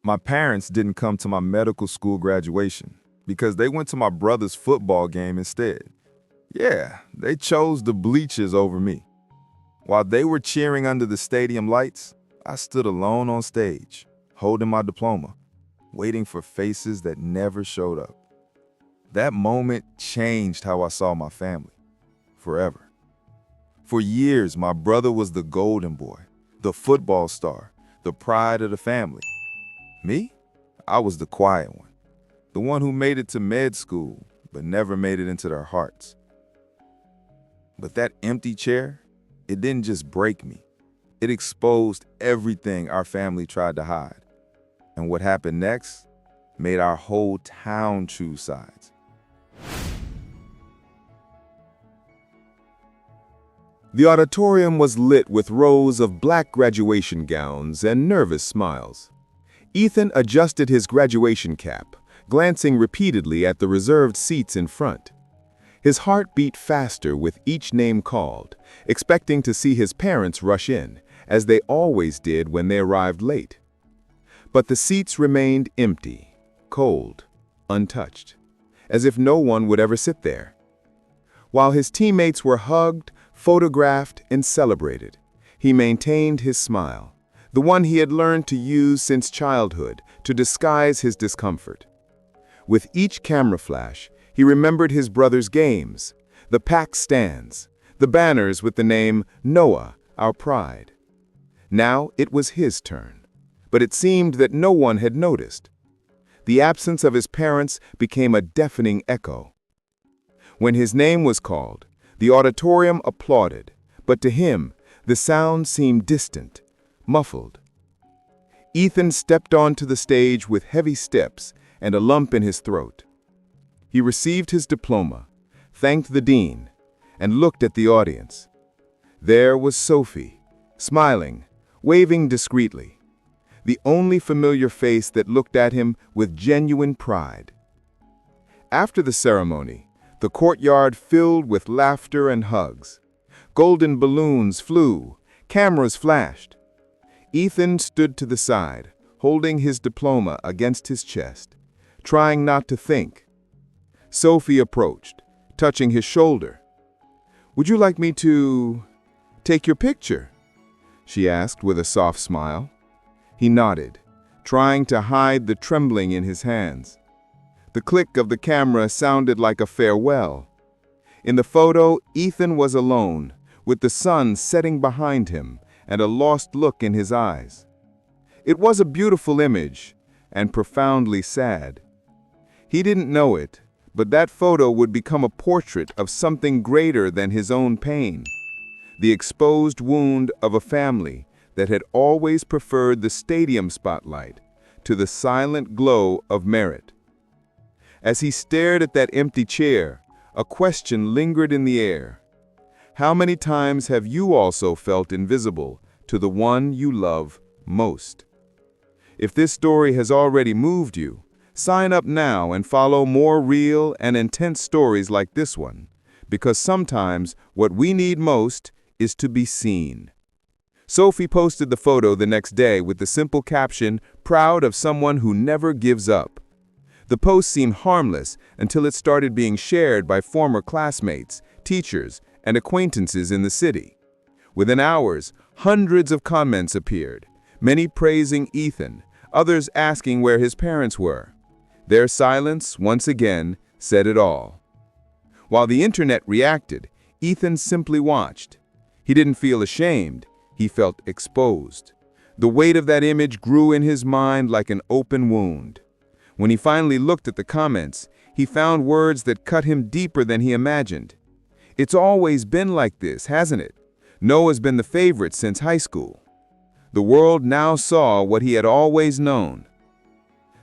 My parents didn't come to my medical school graduation because they went to my brother's football game instead. Yeah, they chose the bleachers over me. While they were cheering under the stadium lights, I stood alone on stage, holding my diploma, waiting for faces that never showed up. That moment changed how I saw my family, forever. For years, my brother was the golden boy, the football star, the pride of the family. Me? I was the quiet one, the one who made it to med school, but never made it into their hearts. But that empty chair, it didn't just break me. It exposed everything our family tried to hide. And what happened next made our whole town choose sides. The auditorium was lit with rows of black graduation gowns and nervous smiles. Ethan adjusted his graduation cap, glancing repeatedly at the reserved seats in front. His heart beat faster with each name called, expecting to see his parents rush in, as they always did when they arrived late. But the seats remained empty, cold, untouched, as if no one would ever sit there. While his teammates were hugged, photographed, and celebrated, he maintained his smile, the one he had learned to use since childhood to disguise his discomfort. With each camera flash, he remembered his brother's games, the packed stands, the banners with the name Noah, our pride. Now it was his turn, but it seemed that no one had noticed. The absence of his parents became a deafening echo. When his name was called, the auditorium applauded, but to him, the sound seemed distant, muffled. Ethan stepped onto the stage with heavy steps and a lump in his throat. He received his diploma, thanked the dean, and looked at the audience. There was Sophie, smiling, waving discreetly, the only familiar face that looked at him with genuine pride. After the ceremony, the courtyard filled with laughter and hugs. Golden balloons flew, cameras flashed. Ethan stood to the side, holding his diploma against his chest, trying not to think. Sophie approached, touching his shoulder. "Would you like me to take your picture?" she asked with a soft smile. He nodded, trying to hide the trembling in his hands. The click of the camera sounded like a farewell. In the photo, Ethan was alone, with the sun setting behind him and a lost look in his eyes. It was a beautiful image and profoundly sad. He didn't know it, but that photo would become a portrait of something greater than his own pain, the exposed wound of a family that had always preferred the stadium spotlight to the silent glow of merit. As he stared at that empty chair, a question lingered in the air. How many times have you also felt invisible to the one you love most? If this story has already moved you, sign up now and follow more real and intense stories like this one, because sometimes what we need most is to be seen. Sophie posted the photo the next day with the simple caption, "Proud of someone who never gives up." The post seemed harmless until it started being shared by former classmates, teachers, and acquaintances in the city. Within hours, hundreds of comments appeared, many praising Ethan, others asking where his parents were. Their silence, once again, said it all. While the internet reacted, Ethan simply watched. He didn't feel ashamed, he felt exposed. The weight of that image grew in his mind like an open wound. When he finally looked at the comments, he found words that cut him deeper than he imagined. "It's always been like this, hasn't it? Noah's been the favorite since high school." The world now saw what he had always known.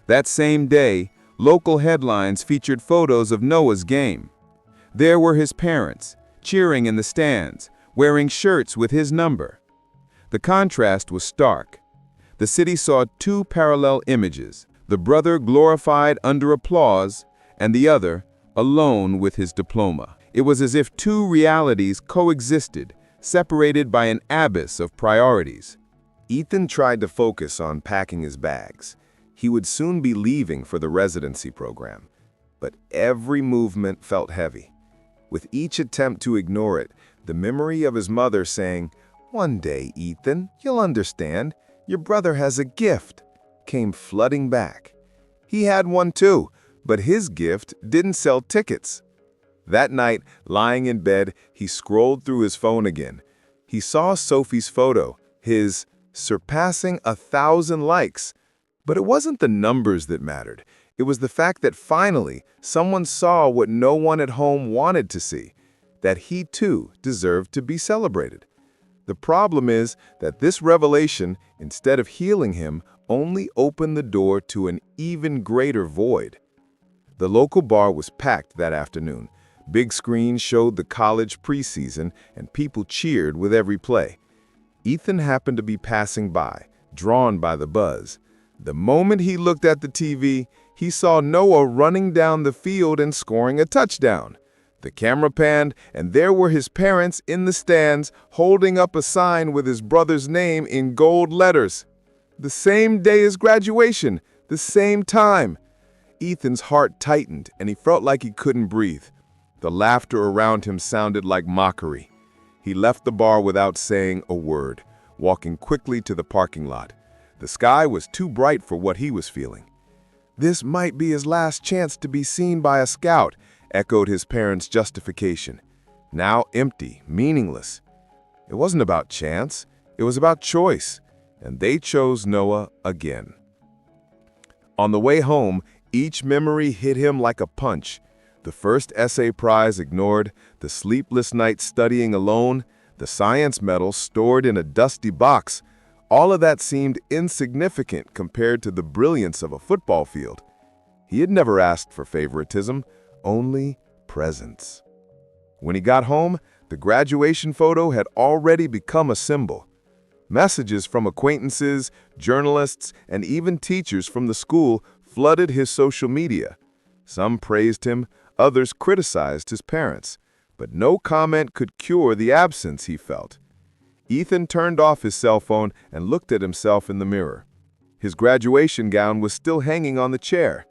That same day, local headlines featured photos of Noah's game. There were his parents, cheering in the stands, wearing shirts with his number. The contrast was stark. The city saw two parallel images, the brother glorified under applause, and the other alone with his diploma. It was as if two realities coexisted, separated by an abyss of priorities. Ethan tried to focus on packing his bags. He would soon be leaving for the residency program. But every movement felt heavy. With each attempt to ignore it, the memory of his mother saying, "One day, Ethan, you'll understand. Your brother has a gift," came flooding back. He had one too, but his gift didn't sell tickets. That night, lying in bed, he scrolled through his phone again. He saw Sophie's photo, his surpassing 1,000 likes. But it wasn't the numbers that mattered. It was the fact that finally, someone saw what no one at home wanted to see, that he too deserved to be celebrated. The problem is that this revelation, instead of healing him, only opened the door to an even greater void. The local bar was packed that afternoon. Big screens showed the college preseason, and people cheered with every play. Ethan happened to be passing by, drawn by the buzz. The moment he looked at the TV, he saw Noah running down the field and scoring a touchdown. The camera panned, and there were his parents in the stands holding up a sign with his brother's name in gold letters. The same day as graduation, the same time. Ethan's heart tightened, and he felt like he couldn't breathe. The laughter around him sounded like mockery. He left the bar without saying a word, walking quickly to the parking lot. The sky was too bright for what he was feeling. "This might be his last chance to be seen by a scout," echoed his parents' justification. Now empty, meaningless. It wasn't about chance, it was about choice, and they chose Noah again. On the way home, each memory hit him like a punch. The first essay prize ignored, the sleepless nights studying alone, the science medal stored in a dusty box. All of that seemed insignificant compared to the brilliance of a football field. He had never asked for favoritism, only presence. When he got home, the graduation photo had already become a symbol. Messages from acquaintances, journalists, and even teachers from the school flooded his social media. Some praised him, others criticized his parents, but no comment could cure the absence he felt. Ethan turned off his cell phone and looked at himself in the mirror. His graduation gown was still hanging on the chair.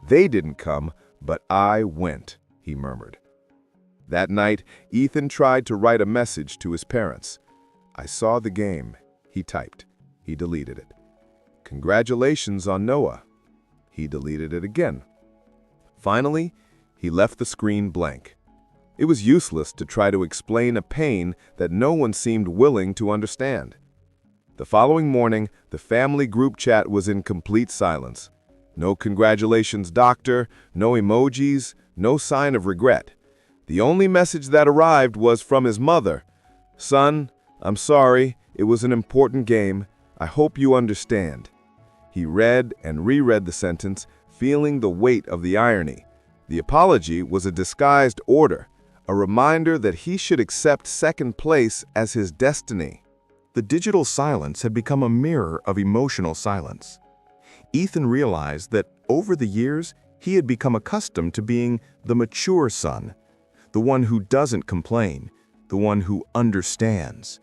"They didn't come, but I went," he murmured. That night, Ethan tried to write a message to his parents. "I saw the game," he typed. He deleted it. "Congratulations on Noah." He deleted it again. Finally, he left the screen blank. It was useless to try to explain a pain that no one seemed willing to understand. The following morning, the family group chat was in complete silence. No congratulations, doctor, no emojis, no sign of regret. The only message that arrived was from his mother. "Son, I'm sorry, it was an important game. I hope you understand." He read and reread the sentence, feeling the weight of the irony. The apology was a disguised order, a reminder that he should accept second place as his destiny. The digital silence had become a mirror of emotional silence. Ethan realized that over the years, he had become accustomed to being the mature son, the one who doesn't complain, the one who understands.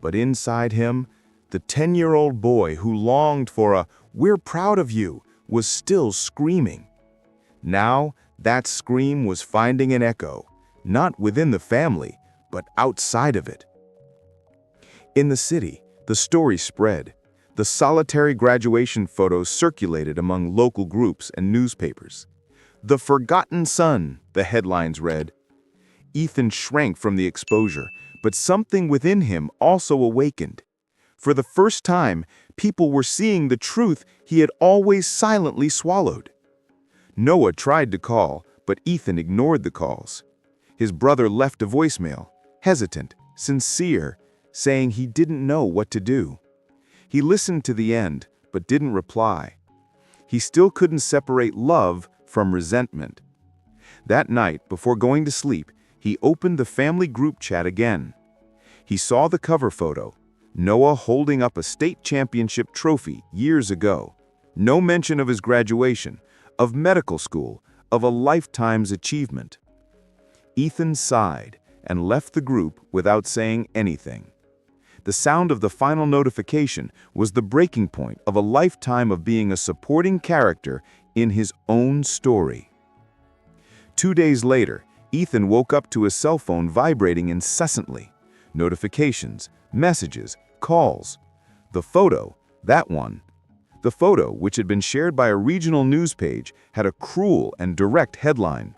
But inside him, the 10-year-old boy who longed for a "we're proud of you" was still screaming. Now, that scream was finding an echo, not within the family, but outside of it. In the city, the story spread. The solitary graduation photos circulated among local groups and newspapers. "The Forgotten Son," the headlines read. Ethan shrank from the exposure, but something within him also awakened. For the first time, people were seeing the truth he had always silently swallowed. Noah tried to call, but Ethan ignored the calls. His brother left a voicemail, hesitant, sincere, saying he didn't know what to do. He listened to the end, but didn't reply. He still couldn't separate love from resentment. That night, before going to sleep, he opened the family group chat again. He saw the cover photo, Noah holding up a state championship trophy years ago. No mention of his graduation, of medical school, of a lifetime's achievement. Ethan sighed and left the group without saying anything. The sound of the final notification was the breaking point of a lifetime of being a supporting character in his own story. 2 days later, Ethan woke up to his cell phone vibrating incessantly. Notifications, messages, calls. The photo, that one. The photo, which had been shared by a regional news page, had a cruel and direct headline.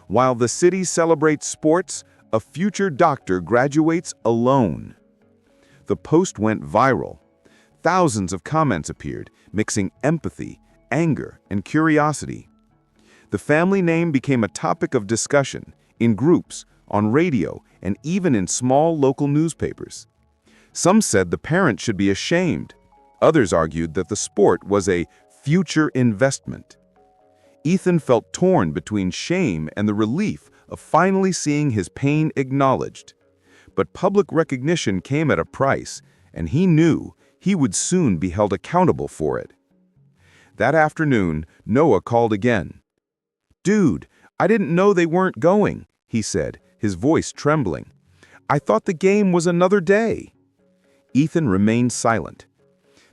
While the city celebrates sports, a future doctor graduates alone. The post went viral. Thousands of comments appeared, mixing empathy, anger, and curiosity. The family name became a topic of discussion in groups, on radio, and even in small local newspapers. Some said the parent should be ashamed. Others argued that the sport was a future investment. Ethan felt torn between shame and the relief of finally seeing his pain acknowledged. But public recognition came at a price, and he knew he would soon be held accountable for it. That afternoon, Noah called again. "Dude, I didn't know they weren't going," he said, his voice trembling. "I thought the game was another day." Ethan remained silent.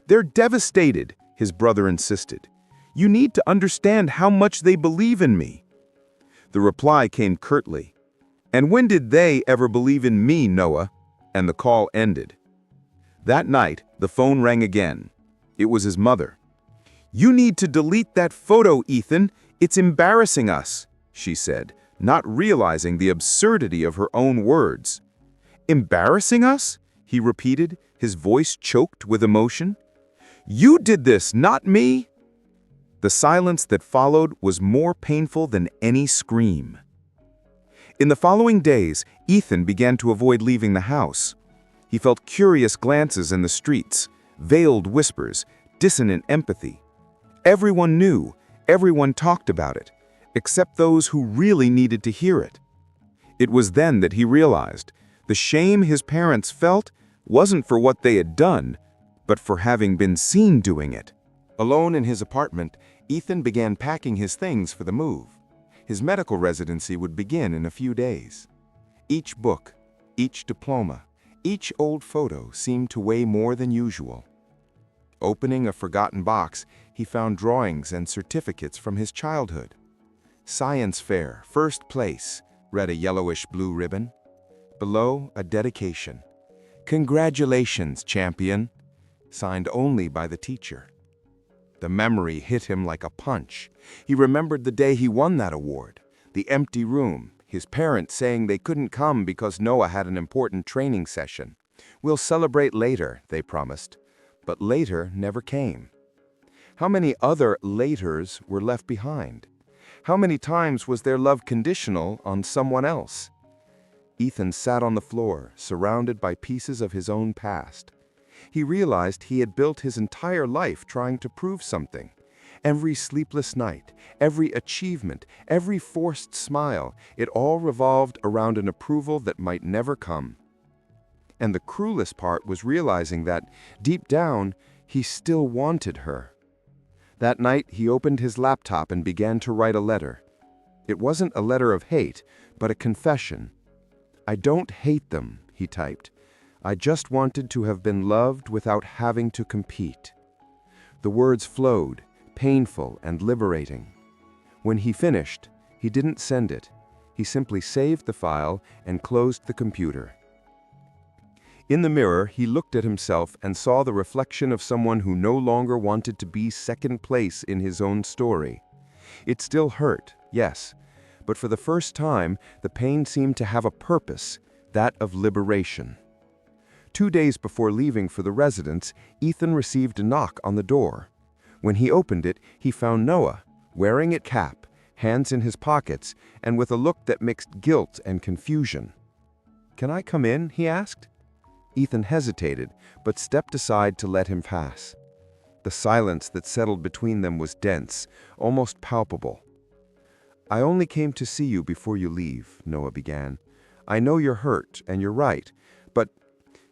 "They're devastated," his brother insisted. "You need to understand how much they believe in me." The reply came curtly. "And when did they ever believe in me, Noah?" And the call ended. That night, the phone rang again. It was his mother. "You need to delete that photo, Ethan. It's embarrassing us," she said, not realizing the absurdity of her own words. "Embarrassing us?" he repeated, his voice choked with emotion. "You did this, not me." The silence that followed was more painful than any scream. In the following days, Ethan began to avoid leaving the house. He felt curious glances in the streets, veiled whispers, dissonant empathy. Everyone knew, everyone talked about it, except those who really needed to hear it. It was then that he realized the shame his parents felt wasn't for what they had done, but for having been seen doing it. Alone in his apartment, Ethan began packing his things for the move. His medical residency would begin in a few days. Each book, each diploma, each old photo seemed to weigh more than usual. Opening a forgotten box, he found drawings and certificates from his childhood. "Science Fair, first place," read a yellowish-blue ribbon. Below, a dedication. "Congratulations, champion," signed only by the teacher. The memory hit him like a punch. He remembered the day he won that award, the empty room, his parents saying they couldn't come because Noah had an important training session. "We'll celebrate later," they promised. But later never came. How many other laters were left behind? How many times was their love conditional on someone else? Ethan sat on the floor, surrounded by pieces of his own past. He realized he had built his entire life trying to prove something. Every sleepless night, every achievement, every forced smile, it all revolved around an approval that might never come. And the cruelest part was realizing that, deep down, he still wanted her. That night, he opened his laptop and began to write a letter. It wasn't a letter of hate, but a confession. "I don't hate them," he typed. "I just wanted to have been loved without having to compete." The words flowed, painful and liberating. When he finished, he didn't send it. He simply saved the file and closed the computer. In the mirror, he looked at himself and saw the reflection of someone who no longer wanted to be second place in his own story. It still hurt, yes, but for the first time, the pain seemed to have a purpose, that of liberation. 2 days before leaving for the residence, Ethan received a knock on the door. When he opened it, he found Noah, wearing a cap, hands in his pockets, and with a look that mixed guilt and confusion. "Can I come in?" he asked. Ethan hesitated, but stepped aside to let him pass. The silence that settled between them was dense, almost palpable. "I only came to see you before you leave," Noah began. "I know you're hurt, and you're right, but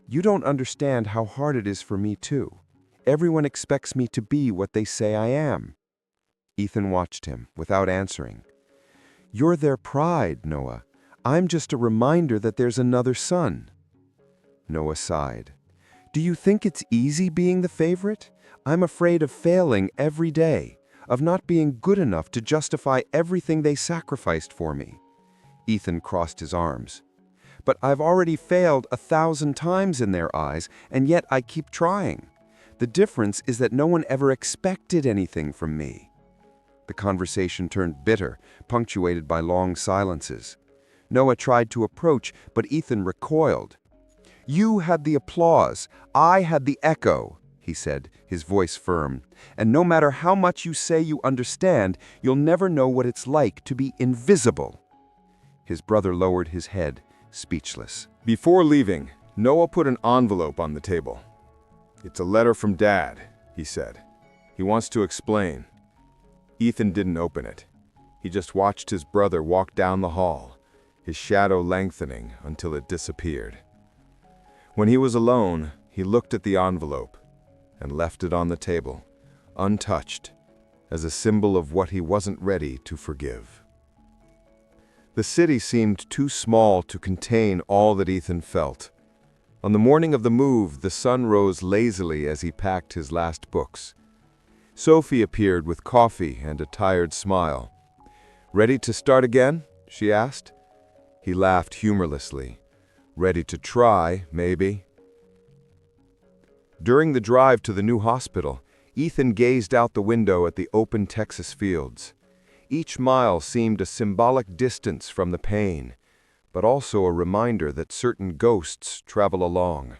you don't understand how hard it is for me, too. Everyone expects me to be what they say I am." Ethan watched him, without answering. "You're their pride, Noah. I'm just a reminder that there's another son." Noah sighed. Do you think it's easy being the favorite? I'm afraid of failing every day, of not being good enough to justify everything they sacrificed for me. Ethan crossed his arms. But I've already failed 1,000 times in their eyes, and yet I keep trying. The difference is that no one ever expected anything from me. The conversation turned bitter, punctuated by long silences. Noah tried to approach, but Ethan recoiled. You had the applause, I had the echo, he said, his voice firm. And no matter how much you say you understand, you'll never know what it's like to be invisible. His brother lowered his head, speechless. Before leaving, Noah put an envelope on the table. It's a letter from Dad, he said. He wants to explain. Ethan didn't open it. He just watched his brother walk down the hall, his shadow lengthening until it disappeared. When he was alone, he looked at the envelope and left it on the table, untouched, as a symbol of what he wasn't ready to forgive. The city seemed too small to contain all that Ethan felt. On the morning of the move, the sun rose lazily as he packed his last books. Sophie appeared with coffee and a tired smile. "Ready to start again?" she asked. He laughed humorlessly. "Ready to try, maybe." During the drive to the new hospital, Ethan gazed out the window at the open Texas fields. Each mile seemed a symbolic distance from the pain, but also a reminder that certain ghosts travel along.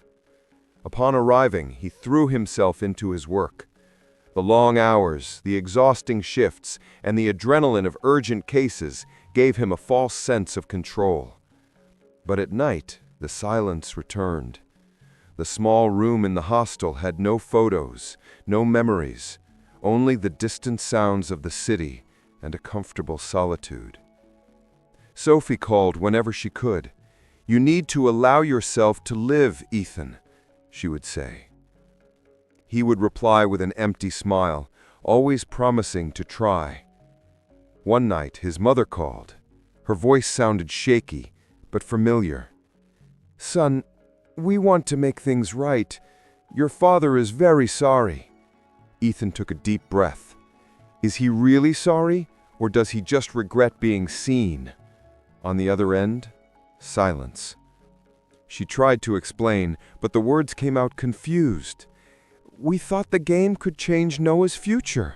Upon arriving, he threw himself into his work. The long hours, the exhausting shifts, and the adrenaline of urgent cases gave him a false sense of control. But at night, the silence returned. The small room in the hostel had no photos, no memories, only the distant sounds of the city and a comfortable solitude. Sophie called whenever she could. "You need to allow yourself to live, Ethan," she would say. He would reply with an empty smile, always promising to try. One night, his mother called. Her voice sounded shaky, but familiar. "Son, we want to make things right. Your father is very sorry." Ethan took a deep breath. Is he really sorry, or does he just regret being seen? On the other end, silence. She tried to explain, but the words came out confused. "We thought the game could change Noah's future."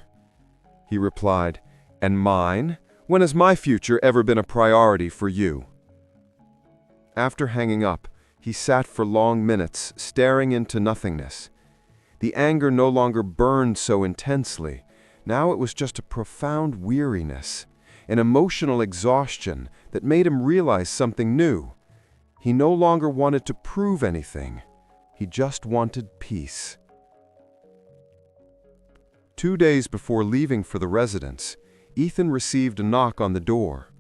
He replied, "And mine? When has my future ever been a priority for you?" After hanging up, he sat for long minutes, staring into nothingness. The anger no longer burned so intensely. Now it was just a profound weariness, an emotional exhaustion that made him realize something new. He no longer wanted to prove anything. He just wanted peace. 2 days before leaving for the residence, Ethan received a knock on the door.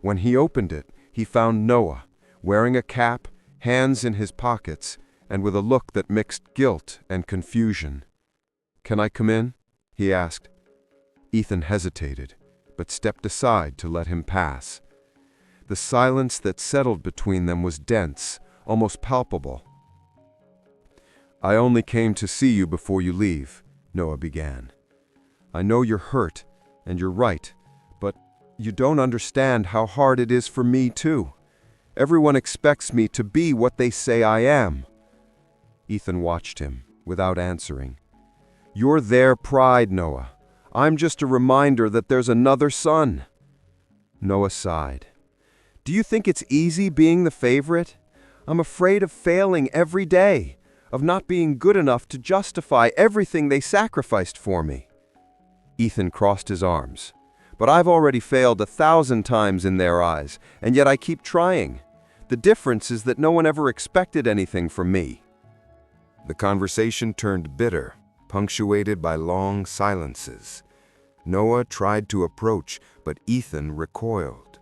When he opened it, he found Noah, wearing a cap, hands in his pockets, and with a look that mixed guilt and confusion. "Can I come in?" he asked. Ethan hesitated, but stepped aside to let him pass. The silence that settled between them was dense, almost palpable. "I only came to see you before you leave," Noah began. "I know you're hurt, and you're right, but you don't understand how hard it is for me, too. Everyone expects me to be what they say I am." Ethan watched him, without answering. "You're their pride, Noah. I'm just a reminder that there's another son." Noah sighed. "Do you think it's easy being the favorite? I'm afraid of failing every day, of not being good enough to justify everything they sacrificed for me." Ethan crossed his arms. "But I've already failed 1,000 times in their eyes, and yet I keep trying. The difference is that no one ever expected anything from me." The conversation turned bitter, punctuated by long silences. Noah tried to approach, but Ethan recoiled.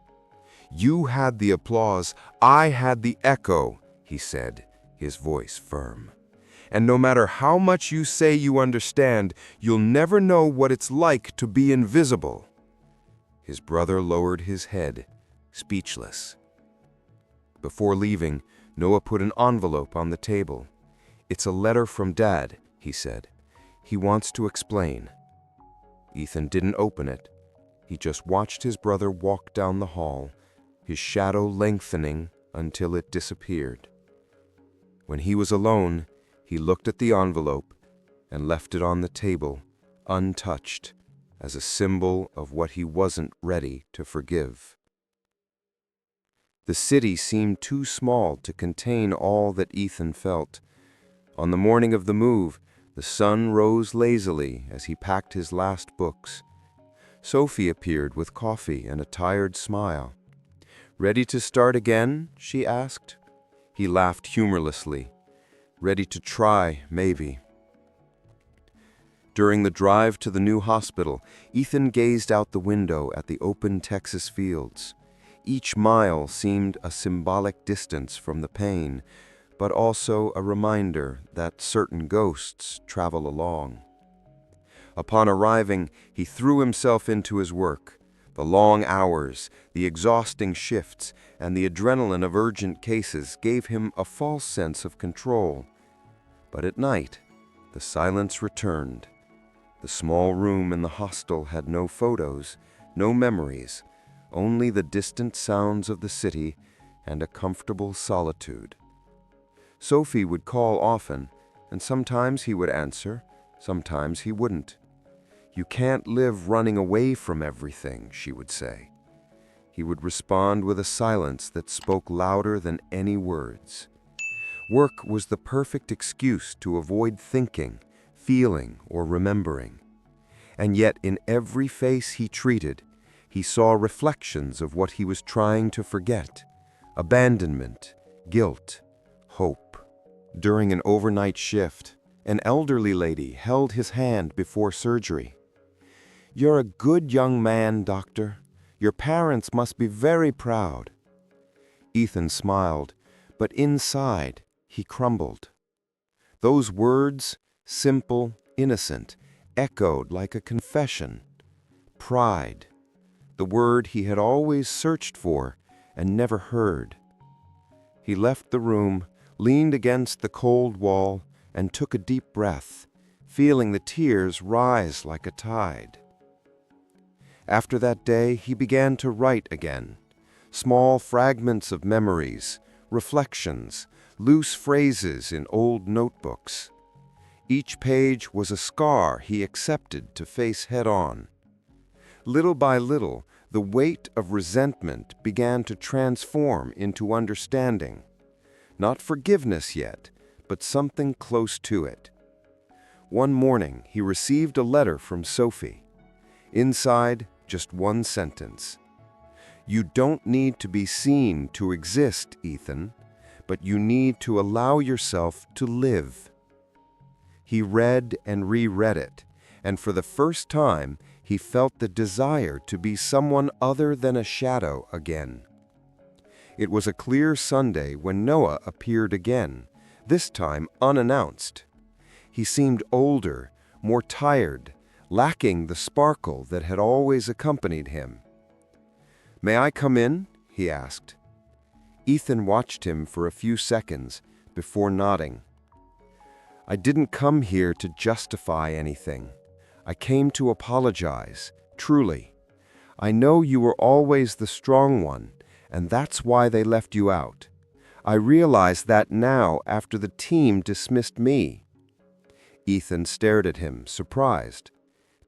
"You had the applause, I had the echo," he said, his voice firm. "And no matter how much you say you understand, you'll never know what it's like to be invisible." His brother lowered his head, speechless. Before leaving, Noah put an envelope on the table. "It's a letter from Dad," he said. "He wants to explain." Ethan didn't open it. He just watched his brother walk down the hall, his shadow lengthening until it disappeared. When he was alone, he looked at the envelope and left it on the table, untouched, as a symbol of what he wasn't ready to forgive. The city seemed too small to contain all that Ethan felt. On the morning of the move, the sun rose lazily as he packed his last books. Sophie appeared with coffee and a tired smile. "Ready to start again?" she asked. He laughed humorlessly. "Ready to try, maybe." During the drive to the new hospital, Ethan gazed out the window at the open Texas fields. Each mile seemed a symbolic distance from the pain, but also a reminder that certain ghosts travel along. Upon arriving, he threw himself into his work. The long hours, the exhausting shifts, and the adrenaline of urgent cases gave him a false sense of control. But at night, the silence returned. The small room in the hostel had no photos, no memories, only the distant sounds of the city and a comfortable solitude. Sophie would call often, and sometimes he would answer, sometimes he wouldn't. "You can't live running away from everything," she would say. He would respond with a silence that spoke louder than any words. Work was the perfect excuse to avoid thinking, feeling, or remembering. And yet in every face he treated, he saw reflections of what he was trying to forget: abandonment, guilt, hope. During an overnight shift, an elderly lady held his hand before surgery. "You're a good young man, doctor. Your parents must be very proud." Ethan smiled, but inside he crumbled. Those words, simple, innocent, echoed like a confession. Pride, the word he had always searched for and never heard. He left the room, leaned against the cold wall, and took a deep breath, feeling the tears rise like a tide. After that day, he began to write again. Small fragments of memories, reflections, loose phrases in old notebooks. Each page was a scar he accepted to face head-on. Little by little, the weight of resentment began to transform into understanding. Not forgiveness yet, but something close to it. One morning, he received a letter from Sophie. Inside, just one sentence. "You don't need to be seen to exist, Ethan, but you need to allow yourself to live." He read and reread it, and for the first time, he felt the desire to be someone other than a shadow again. It was a clear Sunday when Noah appeared again, this time unannounced. He seemed older, more tired, lacking the sparkle that had always accompanied him. "May I come in?" he asked. Ethan watched him for a few seconds before nodding. "I didn't come here to justify anything. I came to apologize, truly. I know you were always the strong one, and that's why they left you out. I realize that now after the team dismissed me." Ethan stared at him, surprised.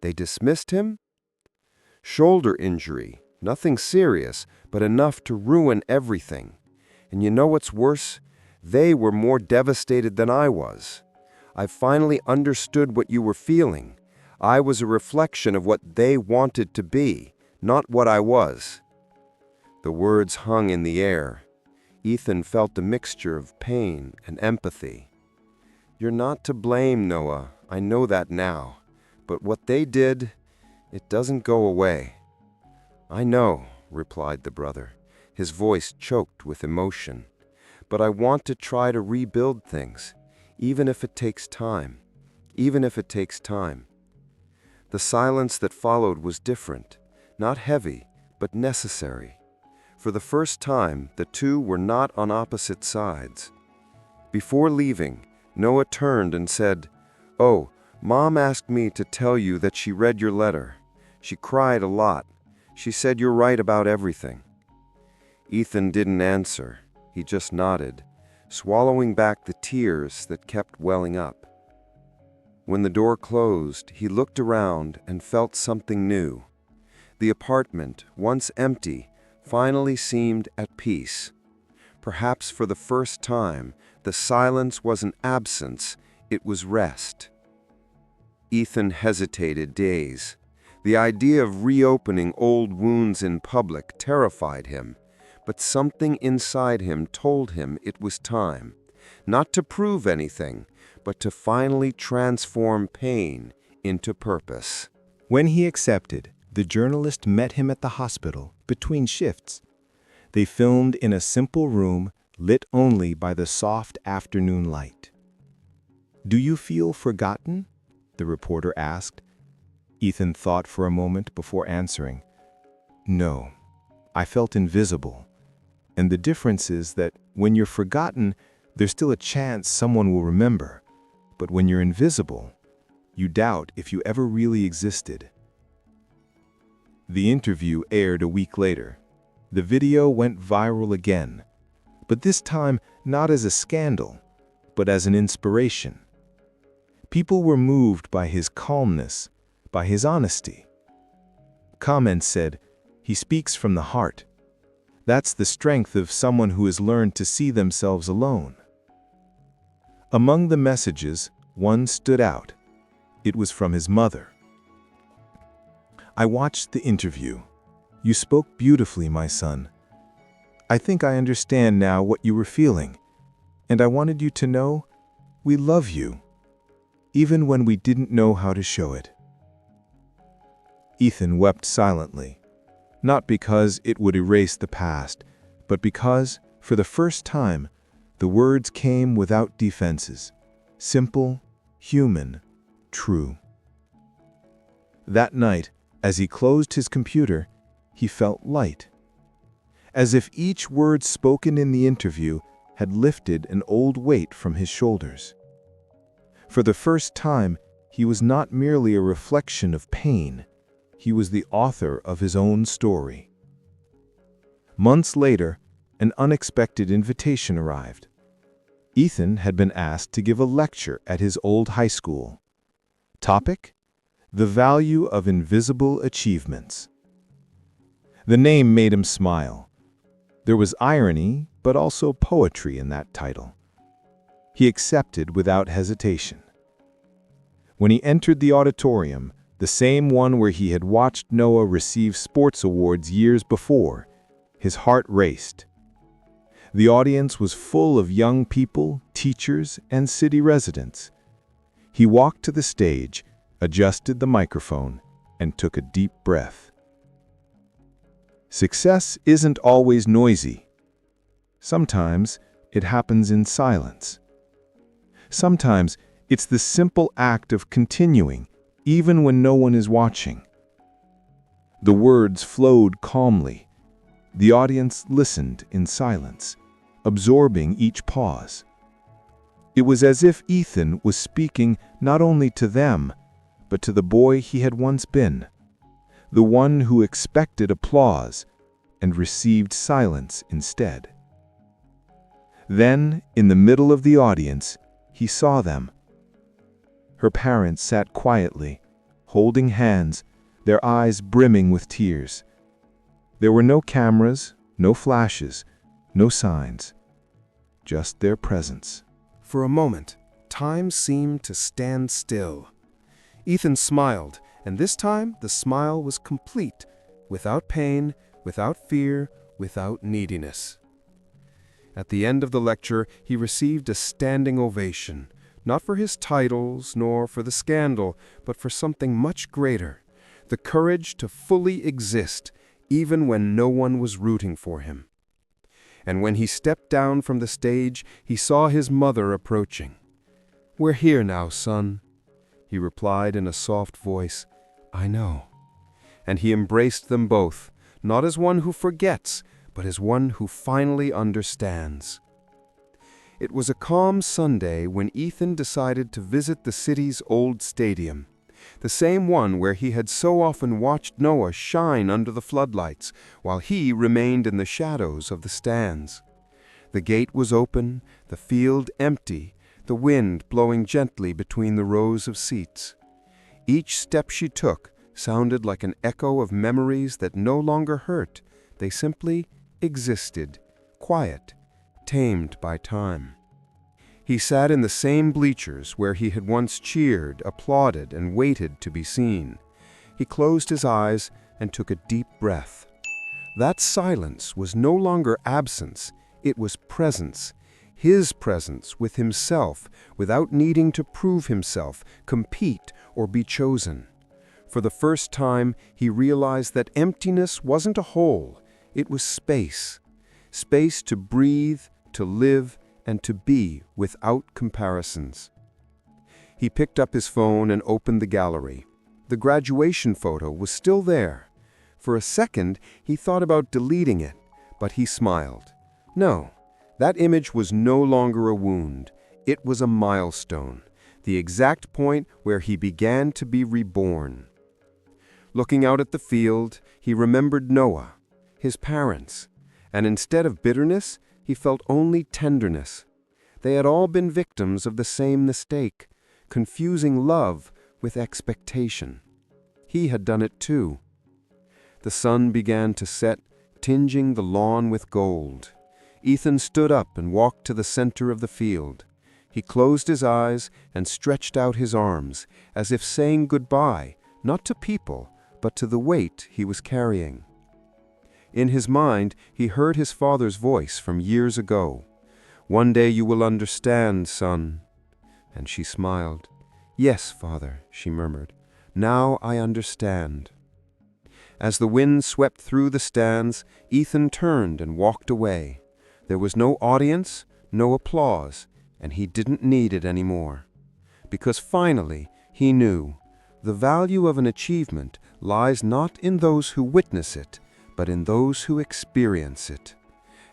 "They dismissed him?" "Shoulder injury, nothing serious, but enough to ruin everything. And you know what's worse? They were more devastated than I was. I finally understood what you were feeling. I was a reflection of what they wanted to be, not what I was." The words hung in the air. Ethan felt a mixture of pain and empathy. "You're not to blame, Noah. I know that now. But what they did, it doesn't go away." "I know," replied the brother, his voice choked with emotion. "But I want to try to rebuild things, even if it takes time. Even if it takes time." The silence that followed was different, not heavy, but necessary. For the first time, the two were not on opposite sides. Before leaving, Noah turned and said, "Oh, Mom asked me to tell you that she read your letter. She cried a lot. She said you're right about everything." Ethan didn't answer. He just nodded, swallowing back the tears that kept welling up. When the door closed, he looked around and felt something new. The apartment, once empty, finally seemed at peace. Perhaps for the first time, the silence wasn't absence, it was rest. Ethan hesitated, dazed. The idea of reopening old wounds in public terrified him, but something inside him told him it was time, not to prove anything, but to finally transform pain into purpose. When he accepted, the journalist met him at the hospital between shifts. They filmed in a simple room lit only by the soft afternoon light. "Do you feel forgotten?" the reporter asked. Ethan thought for a moment before answering. "No, I felt invisible. And the difference is that when you're forgotten, there's still a chance someone will remember. But when you're invisible, you doubt if you ever really existed." The interview aired a week later. The video went viral again, but this time not as a scandal, but as an inspiration. People were moved by his calmness, by his honesty. Comments said, "He speaks from the heart. That's the strength of someone who has learned to see themselves alone." Among the messages, one stood out. It was from his mother. "I watched the interview. You spoke beautifully, my son. I think I understand now what you were feeling, and I wanted you to know we love you, even when we didn't know how to show it." Ethan wept silently, not because it would erase the past, but because, for the first time, the words came without defenses, simple, human, true. That night, as he closed his computer, he felt light, as if each word spoken in the interview had lifted an old weight from his shoulders. For the first time, he was not merely a reflection of pain, he was the author of his own story. Months later, an unexpected invitation arrived. Ethan had been asked to give a lecture at his old high school. Topic: The value of invisible achievements. The name made him smile. There was irony, but also poetry in that title. He accepted without hesitation. When he entered the auditorium, the same one where he had watched Noah receive sports awards years before, his heart raced. The audience was full of young people, teachers, and city residents. He walked to the stage, adjusted the microphone, and took a deep breath. Success isn't always noisy. Sometimes it happens in silence. Sometimes it's the simple act of continuing, even when no one is watching. The words flowed calmly. The audience listened in silence, absorbing each pause. It was as if Ethan was speaking not only to them, but to the boy he had once been, the one who expected applause and received silence instead. Then, in the middle of the audience, he saw them. Her parents sat quietly, holding hands, their eyes brimming with tears. There were no cameras, no flashes, no signs, just their presence. For a moment, time seemed to stand still. Ethan smiled, and this time the smile was complete, without pain, without fear, without neediness. At the end of the lecture, he received a standing ovation, not for his titles nor for the scandal, but for something much greater, the courage to fully exist, even when no one was rooting for him. And when he stepped down from the stage, he saw his mother approaching. "We're here now, son," he replied in a soft voice. "I know." And he embraced them both, not as one who forgets, but as one who finally understands. It was a calm Sunday when Ethan decided to visit the city's old stadium, the same one where he had so often watched Noah shine under the floodlights, while he remained in the shadows of the stands. The gate was open, the field empty, the wind blowing gently between the rows of seats. Each step she took sounded like an echo of memories that no longer hurt. They simply existed, quiet, tamed by time. He sat in the same bleachers where he had once cheered, applauded, and waited to be seen. He closed his eyes and took a deep breath. That silence was no longer absence, it was presence. His presence with himself, without needing to prove himself, compete, or be chosen. For the first time, he realized that emptiness wasn't a hole, it was space. Space to breathe, to live, and to be without comparisons. He picked up his phone and opened the gallery. The graduation photo was still there. For a second, he thought about deleting it, but he smiled. No, that image was no longer a wound. It was a milestone, the exact point where he began to be reborn. Looking out at the field, he remembered Noah, his parents, and instead of bitterness, he felt only tenderness. They had all been victims of the same mistake, confusing love with expectation. He had done it too. The sun began to set, tinging the lawn with gold. Ethan stood up and walked to the center of the field. He closed his eyes and stretched out his arms, as if saying goodbye, not to people, but to the weight he was carrying. In his mind, he heard his father's voice from years ago. "One day you will understand, son." And she smiled. "Yes, father," she murmured. "Now I understand." As the wind swept through the stands, Ethan turned and walked away. There was no audience, no applause, and he didn't need it anymore. Because finally, he knew, the value of an achievement lies not in those who witness it, but in those who experience it.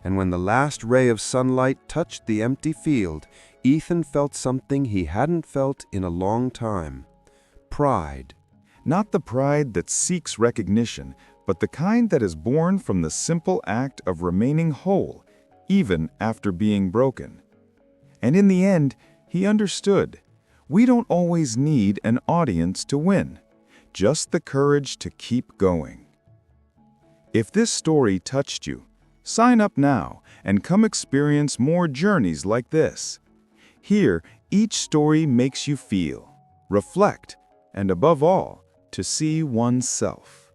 And when the last ray of sunlight touched the empty field, Ethan felt something he hadn't felt in a long time: pride. Not the pride that seeks recognition, but the kind that is born from the simple act of remaining whole, even after being broken. And in the end, he understood. We don't always need an audience to win, just the courage to keep going. If this story touched you, sign up now and come experience more journeys like this. Here, each story makes you feel, reflect, and above all, to see oneself.